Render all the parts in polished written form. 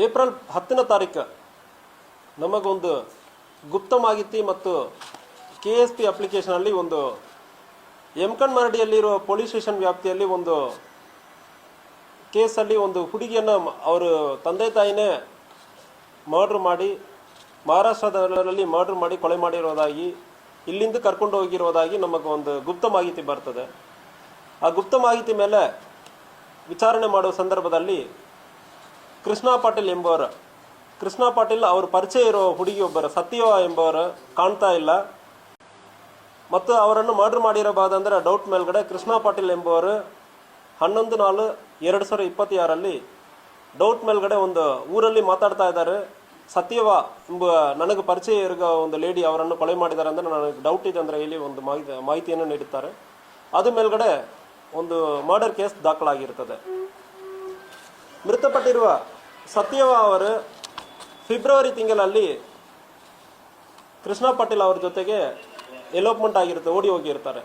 April 10ನೇ ತಾರೀಕು ನಮಗೊಂದು ಗುಪ್ತ ಮಾಹಿತಿ ಮತ್ತು KSP ಅಪ್ಲಿಕೇಶನಲ್ಲಿ ಒಂದು ಯಮಕನ್ಮರಡಿಯಲ್ಲಿರುವ ಪೊಲೀಸ್ ಸ್ಟೇಷನ್ ವ್ಯಾಪ್ತಿಯಲ್ಲಿ ಒಂದು ಕೇಸಲ್ಲಿ ಒಂದು ಹುಡುಗಿಯನ್ನು ಅವರು ತಂದೆ ತಾಯಿನೇ ಮರ್ಡರ್ ಮಾಡಿ ಮಹಾರಾಷ್ಟ್ರದಲ್ಲಿ ಮರ್ಡರ್ ಮಾಡಿ ಕೊಲೆ ಮಾಡಿರೋದಾಗಿ ಇಲ್ಲಿಂದ ಕರ್ಕೊಂಡು ಹೋಗಿರೋದಾಗಿ ನಮಗೆ ಒಂದು ಗುಪ್ತ ಮಾಹಿತಿ ಬರ್ತದೆ. ಆ ಗುಪ್ತ ಮಾಹಿತಿ ಮೇಲೆ ವಿಚಾರಣೆ ಮಾಡುವ ಸಂದರ್ಭದಲ್ಲಿ ಕೃಷ್ಣ ಪಾಟೀಲ್ ಎಂಬುವರು, ಕೃಷ್ಣ ಪಾಟೀಲ್ ಅವ್ರ ಪರಿಚಯ ಇರೋ ಹುಡುಗಿಯೊಬ್ಬರು ಸತ್ಯವ ಎಂಬವರು ಕಾಣ್ತಾ ಇಲ್ಲ ಮತ್ತು ಅವರನ್ನು ಮರ್ಡರ್ ಮಾಡಿರಬಹುದಂದ್ರೆ ಡೌಟ್ ಮೇಲ್ಗಡೆ ಕೃಷ್ಣ ಪಾಟೀಲ್ ಎಂಬುವರು 11/4/2026 ಡೌಟ್ ಮೇಲ್ಗಡೆ ಒಂದು ಊರಲ್ಲಿ ಮಾತಾಡ್ತಾ ಇದ್ದಾರೆ. ಸತ್ಯವ ಎಂಬ ನನಗೆ ಪರಿಚಯ ಇರೋ ಒಂದು ಲೇಡಿ ಅವರನ್ನು ಕೊಲೆ ಮಾಡಿದ್ದಾರೆ ಅಂದರೆ ನನಗೆ ಡೌಟ್ ಇದೆ ಅಂದರೆ ಇಲ್ಲಿ ಒಂದು ಮಾಹಿತಿಯನ್ನು ನೀಡುತ್ತಾರೆ. ಅದು ಮೇಲ್ಗಡೆ ಒಂದು ಮರ್ಡರ್ ಕೇಸ್ ದಾಖಲಾಗಿರ್ತದೆ. ಮೃತಪಟ್ಟಿರುವ ಸತ್ಯವ ಅವರು ಫೆಬ್ರವರಿ ತಿಂಗಳಲ್ಲಿ ಕೃಷ್ಣ ಪಾಟೀಲ್ ಅವ್ರ ಜೊತೆಗೆ ಎಲೋಪ್ಮೆಂಟ್ ಆಗಿರುತ್ತೆ, ಓಡಿ ಹೋಗಿರ್ತಾರೆ.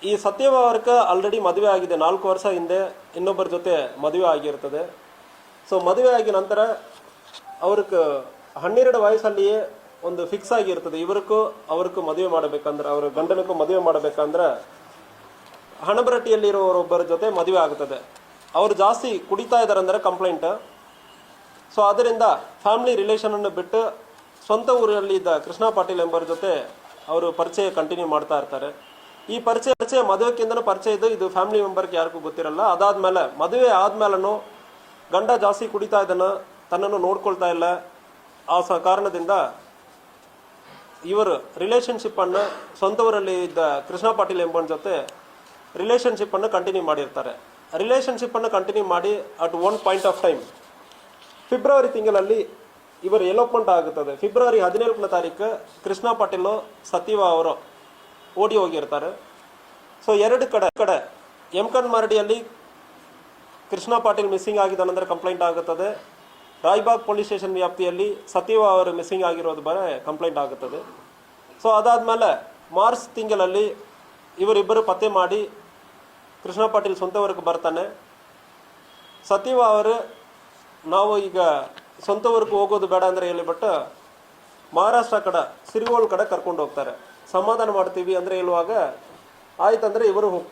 ಈ ಸತ್ಯವ ಅವ್ರಿಗೆ ಆಲ್ರೆಡಿ ಮದುವೆ ಆಗಿದೆ, 4 ವರ್ಷ ಹಿಂದೆ ಇನ್ನೊಬ್ಬರ ಜೊತೆ ಮದುವೆ ಆಗಿರ್ತದೆ. ಸೊ ಮದುವೆ ಆಗಿ ನಂತರ ಅವ್ರಿಗೆ 12 ವಯಸ್ಸಲ್ಲಿಯೇ ಒಂದು ಫಿಕ್ಸ್ ಆಗಿರ್ತದೆ, ಅವ್ರಿಗೂ ಮದುವೆ ಮಾಡಬೇಕಂದ್ರೆ, ಅವ್ರ ಗಂಡನಕ್ಕೂ ಮದುವೆ ಮಾಡಬೇಕಂದ್ರೆ ಹಣಬರಟ್ಟಿಯಲ್ಲಿರೋರೊಬ್ಬರ ಜೊತೆ ಮದುವೆ ಆಗ್ತದೆ. ಅವರು ಜಾಸ್ತಿ ಕುಡಿತಾ ಇದ್ದಾರೆ ಅಂದರೆ ಕಂಪ್ಲೇಂಟ್. ಸೊ ಅದರಿಂದ ಫ್ಯಾಮಿಲಿ ರಿಲೇಷನನ್ನು ಬಿಟ್ಟು ಸ್ವಂತ ಊರಲ್ಲಿ ಇದ್ದ ಕೃಷ್ಣ ಪಾಟೀಲ್ ಎಂಬರ ಜೊತೆ ಅವರು ಪರಿಚಯ ಕಂಟಿನ್ಯೂ ಮಾಡ್ತಾ ಇರ್ತಾರೆ. ಈ ಪರಿಚಯ ಮದುವೆಕ್ಕಿಂತನೂ ಪರಿಚಯ ಇದು ಫ್ಯಾಮಿಲಿ ಮೆಂಬರ್ಗೆ ಯಾರಿಗೂ ಗೊತ್ತಿರಲ್ಲ. ಅದಾದ್ಮೇಲೆ ಮದುವೆ ಆದ್ಮೇಲೂ ಗಂಡ ಜಾಸ್ತಿ ಕುಡಿತಾ ಇದ್ದಾನ, ತನ್ನನ್ನು ನೋಡ್ಕೊಳ್ತಾ ಇಲ್ಲ. ಆ ಕಾರಣದಿಂದ ಇವರು ರಿಲೇಷನ್ಶಿಪ್ಪನ್ನು ಸ್ವಂತ ಊರಲ್ಲಿ ಇದ್ದ ಕೃಷ್ಣ ಪಾಟೀಲ್ ಎಂಬನ ಜೊತೆ ರಿಲೇಷನ್ಶಿಪ್ಪನ್ನು ಕಂಟಿನ್ಯೂ ಮಾಡಿರ್ತಾರೆ. ರಿಲೇಷನ್ಶಿಪ್ಪನ್ನು ಕಂಟಿನ್ಯೂ ಮಾಡಿ at one point of time February ತಿಂಗಳಲ್ಲಿ ಇವರು ಎಲೋಪ್ಮೆಂಟ್ ಆಗುತ್ತದೆ. ಫೆಬ್ರವರಿ 14ನೇ ತಾರೀಕು ಕೃಷ್ಣ ಪಾಟೀಲು ಸತ್ಯವ ಅವರು ಓಡಿ ಹೋಗಿರ್ತಾರೆ. ಸೊ ಎರಡು ಕಡೆ ಯಮಕನ್ಮರಡಿಯಲ್ಲಿ ಕೃಷ್ಣ ಪಾಟೀಲ್ ಮಿಸ್ಸಿಂಗ್ ಆಗಿದ್ದಾನಂದ್ರೆ ಕಂಪ್ಲೇಂಟ್ ಆಗುತ್ತದೆ. ರಾಯಬಾಗ್ ಪೊಲೀಸ್ ಸ್ಟೇಷನ್ ವ್ಯಾಪ್ತಿಯಲ್ಲಿ ಸತ್ಯವ ಅವರು ಮಿಸ್ಸಿಂಗ್ ಆಗಿರೋದು ಕಂಪ್ಲೇಂಟ್ ಆಗುತ್ತದೆ. ಸೊ ಅದಾದಮೇಲೆ ಮಾರ್ಚ್ ತಿಂಗಳಲ್ಲಿ ಇವರಿಬ್ಬರು ಪತ್ತೆ ಮಾಡಿ ಕೃಷ್ಣ ಪಾಟೀಲ್ ಸ್ವಂತ ಊರಿಗೆ ಬರ್ತಾನೆ. ಸತ್ಯವ ಅವರು ನಾವು ಈಗ ಸ್ವಂತ ಊರಿಗೆ ಹೋಗೋದು ಬೇಡ ಅಂದರೆ ಹೇಳಿಬಿಟ್ಟು ಮಹಾರಾಷ್ಟ್ರ ಕಡೆ ಸಿರಿಗೋಳ್ ಕಡೆ ಕರ್ಕೊಂಡು ಹೋಗ್ತಾರೆ. ಸಮಾಧಾನ ಮಾಡ್ತೀವಿ ಅಂದರೆ ಹೇಳುವಾಗ ಆಯ್ತಂದ್ರೆ ಇವರು ಹೋಗ್ತಾರೆ.